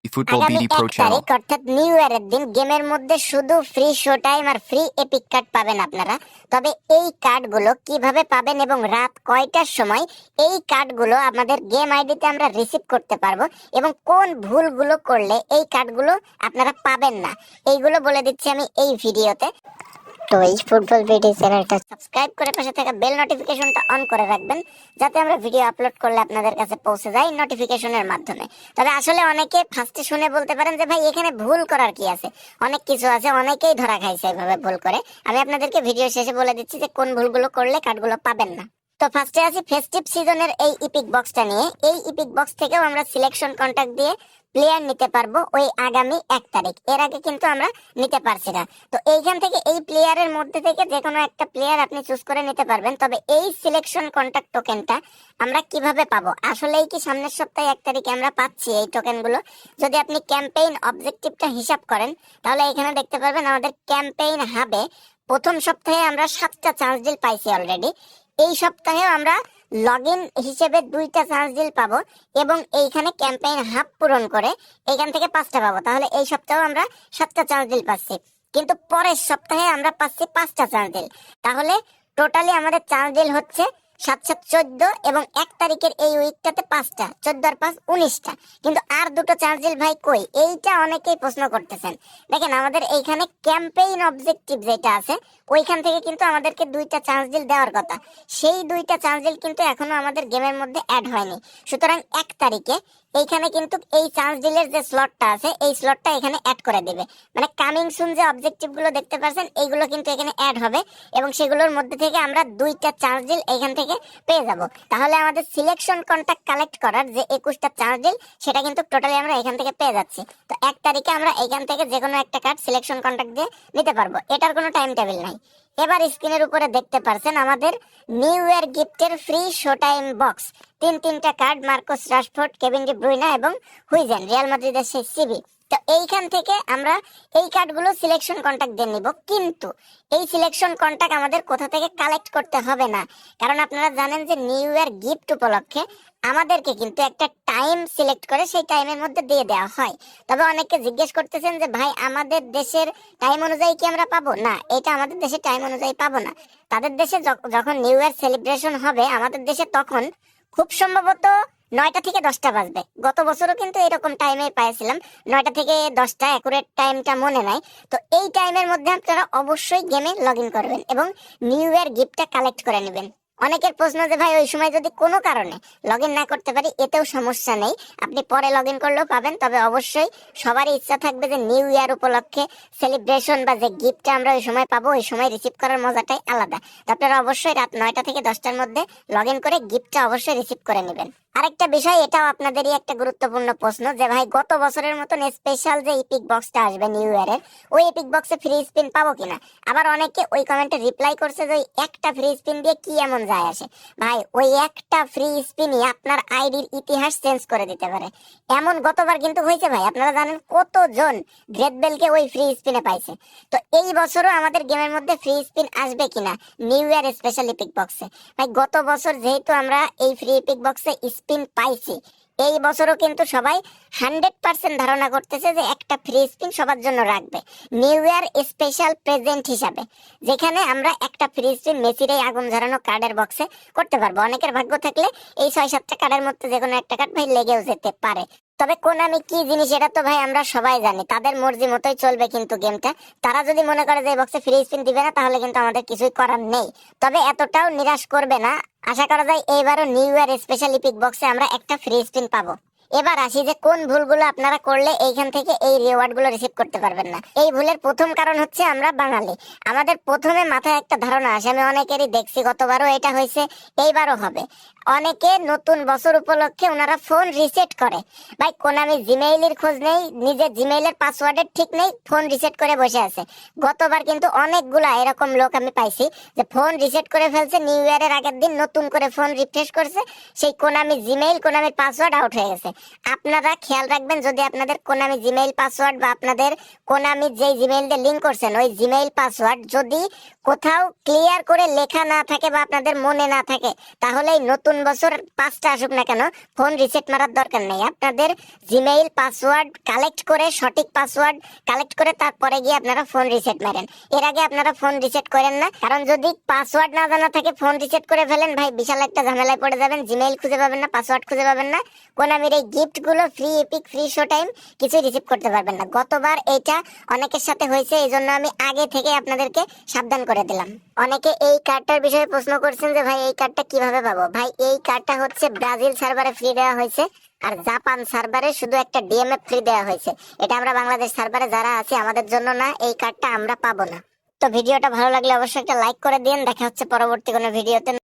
Football আগামী BD 1 Pro channel. তারিখ অর্থাৎ নিউ ইয়ারের দিন গেমের মধ্যে শুধু ফ্রি শো টাইম আর ফ্রি এপিক কার্ড পাবেন আপনারা। তবে এই কার্ডগুলো কিভাবে পাবেন এবং রাত কয়টার সময় এই কার্ডগুলো আমাদের গেম আইডিতে আমরা রিসিভ করতে পারবো এবং কোন ভুলগুলো করলে এই কার্ডগুলো আপনারা পাবেন না, এইগুলো বলে দিচ্ছি আমি এই ভিডিওতে। তো এই ফুটবল ভিডিও চ্যানেলটা সাবস্ক্রাইব করে পাশে থাকা বেল নোটিফিকেশনটা অন করে রাখবেন, যাতে আমরা ভিডিও আপলোড করলে আপনাদের কাছে পৌঁছে যায় নোটিফিকেশনের মাধ্যমে। তবে আসলে অনেকে ফার্স্টে শুনে বলতে পারেন যে ভাই এখানে ভুল করার কি আছে, অনেক কিছু আছে, অনেকেই ধরা খাইছে এইভাবে ভুল করে। আমি আপনাদেরকে ভিডিও শেষে বলে দিচ্ছি যে কোন ভুলগুলো করলে কার্ডগুলো পাবেন না। তো ফার্স্টে আছি ফেস্টিভ সিজনের এই ইপিক বক্সটা নিয়ে। এই ইপিক বক্স থেকেও আমরা সিলেকশন কন্ট্যাক্ট দিয়ে প্লেয়ার নিতে পারবো ওই আগামী 1 তারিখ। এর আগে কিন্তু আমরা নিতে পারছি না। তো এইখান থেকে এই প্লেয়ারের মধ্যে থেকে যে কোনো একটা প্লেয়ার আপনি চুজ করে নিতে পারবেন। তবে এই সিলেকশন কন্ট্যাক্ট টোকেনটা আমরা কিভাবে পাবো? আসলেই কি সামনের সপ্তাহে 1 তারিখে আমরা পাচ্ছি এই টোকেনগুলো? যদি আপনি ক্যাম্পেইন অবজেক্টিভটা হিসাব করেন, তাহলে এখানে দেখতে পারবেন আমাদের ক্যাম্পেইন হাবে প্রথম সপ্তাহে আমরা 7টা চান্স ডিল পাইছি অলরেডি। এই সপ্তাহে আমরা লগ ইন হিসেবে 2টা চান্স ডিল পাবো এবং এইখানে ক্যাম্পেইন হাফ পূরণ করে এখান থেকে 5টা পাবো। তাহলে এই সপ্তাহে আমরা 7টা চান্স ডিল পাচ্ছি, কিন্তু পরের সপ্তাহে আমরা পাচ্ছি 5টা চান্স ডিল। তাহলে টোটালি আমাদের চান্স ডিল হচ্ছে 7 7 14 এবং 1 তারিখের এই উইকটাতে 5টা, 14 আর 5 19টা। কিন্তু আর দুটো চান্স ডিল ভাই কই? এইটা অনেকেই প্রশ্ন করতেছেন। দেখেন আমাদের এইখানে ক্যাম্পেইন অবজেক্টিভ যেটা আছে ওইখান থেকে কিন্তু আমাদেরকে 2টা চান্স ডিল দেওয়ার কথা। সেই 2টা চান্স ডিল কিন্তু এখনো আমাদের গেমের মধ্যে অ্যাড হয়নি। সুতরাং 1 তারিখে এইখানে কিন্তু এই চান্স ডিলের যে স্লটটা আছে এই স্লটটা এখানে অ্যাড করে দিবে। মানে কামিং সুন যে অবজেক্টিভ গুলো দেখতে পাচ্ছেন এইগুলো কিন্তু এখানে অ্যাড হবে এবং সেগুলোর মধ্যে থেকে আমরা 2টা চান্স ডিল এখান থেকে পেয়ে যাব। তাহলে আমাদের সিলেকশন কন্ট্যাক্ট কালেক্ট করার যে 21টা চান্স ডিল সেটা কিন্তু টোটালি আমরা এখান থেকে পেয়ে যাচ্ছি। তো 1 তারিখে আমরা এখান থেকে যে কোনো একটা কার্ড সিলেকশন কন্ট্যাক্ট দিয়ে নিতে পারবো, এটার কোনো টাইম টেবিল নাই। এবার স্ক্রিনের উপরে দেখতে পারছেন আমাদের নিউ ইয়ার গিফটের ফ্রি শো টাইম বক্স। 3টা card, Marcos Rashford, Kevin De Bruyne এবং হুইজেন, রিয়াল মাদ্রিদের সেই সিবি। তো এইখান থেকে আমরা এই কার্ডগুলো সিলেকশন কন্ট্যাক্ট দিয়ে নিব, কিন্তু এই সিলেকশন কন্ট্যাক্ট আমাদের কোথা থেকে কালেক্ট করতে হবে না, কারণ আপনারা জানেন যে নিউ ইয়ার গিফট উপলক্ষে আমাদেরকে কিন্তু একটা টাইম সিলেক্ট করে সেই টাইমের মধ্যে দিয়ে দেওয়া হয়। তবে অনেকে জিজ্ঞেস করতেছেন যে ভাই আমাদের দেশের টাইম অনুযায়ী কি আমরা পাবো? না, এটা আমাদের দেশের টাইম অনুযায়ী পাবো না। তাদের দেশে যখন নিউ ইয়ার সেলিব্রেশন হবে আমাদের দেশে, তখন খুব সম্ভবত 9টা থেকে 10টা বাজবে। গত বছরও কিন্তু এরকম টাইমে পাইছিলাম, 9টা থেকে 10টা, অ্যাকুরেট টাইমটা মনে নাই। তো এই টাইমের মধ্যে আপনারা অবশ্যই গেমে লগ ইন করবেন এবং নিউ ইয়ার গিফটটা কালেক্ট করে নেবেন। অনেকের প্রশ্ন যে ভাই ওই সময় যদি কোনো কারণে লগ ইন না করতে পারি, এতেও সমস্যা নেই, আপনি পরে লগ ইন করলেও পাবেন। তবে অবশ্যই সবারই ইচ্ছা থাকবে যে নিউ ইয়ার উপলক্ষে সেলিব্রেশন বা যে গিফটটা আমরা ওই সময় পাবো ওই সময় রিসিভ করার মজাটাই আলাদা। তো আপনারা অবশ্যই রাত 9টা থেকে 10টার মধ্যে লগ ইন করে গিফটটা অবশ্যই রিসিভ করে নেবেন। আরেকটা বিষয়, এটাও আপনাদেরই একটা গুরুত্বপূর্ণ প্রশ্ন যে ভাই গত বছরের মতন স্পেশাল যে ইপিক বক্সটা আসবে নিউ ইয়ারের, ওই ইপিক বক্সে ফ্রি স্পিন পাবো কিনা। আবার অনেকে ওই কমেন্টে রিপ্লাই করছে যে ওই একটা ফ্রি স্পিন দিয়ে কি এমন যায় আসে। ভাই ওই একটা ফ্রি স্পিনই আপনার আইডির ইতিহাস চেঞ্জ করে দিতে পারে। এমন গতবার কিন্তু হয়েছে ভাই, আপনারা জানেন কতজন গ্রেট বেলকে ওই ফ্রি স্পিনে পাইছে। তো এই বছরও আমাদের গেমের মধ্যে ফ্রি স্পিন আসবে কিনা নিউ ইয়ার স্পেশাল ইপিক বক্সে? ভাই গত বছর যেহেতু আমরা এই ফ্রি ইপিক বক্সে স্পিন পাইছি, এই বছরও কিন্তু সবাই 100% ধারণা করতেছে যে একটা ফ্রি স্পিন সবার জন্য রাখবে নিউ ইয়ার স্পেশাল প্রেজেন্ট হিসাবে, যেখানে আমরা একটা ফ্রি স্পিন মেসির এই আগুন ঝরানো কার্ডের বক্সে করতে পারবো। অনেকের ভাগ্য থাকলে এই 6-7টা কার্ডের মধ্যে যে কোনো একটা কার্ড ভাই লেগেও যেতে পারে। তবে কোনামি কি জিনিস এটা তো ভাই আমরা সবাই জানি, তাদের মর্জি মতোই চলবে কিন্তু গেমটা। তারা যদি মনে করে যে এই বক্সে ফ্রি স্পিন দিবে না, তাহলে কিন্তু আমাদের কিছুই করার নেই। তবে এতটাও নিরাশ করবে না, আশা করা যায় এইবারও নিউ ইয়ার স্পেশাল ইপিক বক্সে আমরা একটা ফ্রি স্পিন পাবো। এবার আসি যে কোন ভুলগুলো আপনারা করলে এইখান থেকে এই রিওয়ার্ড গুলো রিসিভ করতে পারবেন না। এই ভুলের প্রথম কারণ হচ্ছে আমরা বাঙালি, আমাদের প্রথমে মাথায় একটা ধারণা আসে, আমি অনেকেরই দেখছি, গতবারও এটা হয়েছে, এইবারও হবে। অনেকে নতুন বছর উপলক্ষে ওনারা ফোন রিসেট করে। ভাই কোনামি জিমেইলের খোঁজ নেই, নিজের জিমেইলের পাসওয়ার্ডের ঠিক নেই, ফোন রিসেট করে বসে আছে। গতবার কিন্তু অনেকগুলা এরকম লোক আমি পাইছি যে ফোন রিসেট করে ফেলছে, নিউ ইয়ারের আগের দিন নতুন করে ফোন রিফ্রেশ করছে, সেই কোনামি জিমেইল, কোনামির পাসওয়ার্ড আউট হয়ে গেছে। আপনারা খেয়াল রাখবেন, যদি আপনাদের কোনামি জিমেইল পাসওয়ার্ড বা আপনাদের কোনামি যে জিমেইল দিয়ে লিংক করছেন ওই জিমেইল পাসওয়ার্ড যদি কোথাও ক্লিয়ার করে লেখা না থাকে বা আপনাদের মনে না থাকে, তাহলে এই নতুন বছর 5টা আসুক না কেন ফোন রিসেট মারার দরকার নেই। আপনাদের জিমেইল পাসওয়ার্ড কালেক্ট করে, সঠিক পাসওয়ার্ড কালেক্ট করে তারপরে গিয়ে আপনারা ফোন রিসেট মারেন। এর আগে আপনারা ফোন রিসেট করেন না, কারণ যদি পাসওয়ার্ড না জানা থাকে ফোন রিসেট করে ফেলেন ভাই, বিশাল একটা ঝামেলায় পড়ে যাবেন। জিমেইল খুঁজে পাবেন না, পাসওয়ার্ড খুঁজে পাবেন না, কোনামির এই গিফট গুলো free epic free show time কিছুই রিসিভ করতে পারবেন না। গতবার এইটা অনেকের সাথে হয়েছে, এই জন্য আমি আগে থেকে আপনাদেরকে সাবধান করে দিলাম। অনেকে এই কার্ডটার বিষয়ে প্রশ্ন করছেন যে ভাই এই কার্ডটা কিভাবে পাবো। ভাই এই কার্ডটা হচ্ছে ব্রাজিল সার্ভারে ফ্রি দেওয়া হয়েছে, আর জাপান সার্ভারে শুধু একটা ডিএমএফ ফ্রি দেওয়া হয়েছে। এটা আমরা বাংলাদেশ সার্ভারে যারা আছি আমাদের জন্য না, এই কার্ডটা আমরা পাবো না। তো ভিডিওটা ভালো লাগলে অবশ্যই একটা লাইক করে দিন। দেখা হচ্ছে পরবর্তী কোনো ভিডিওতে।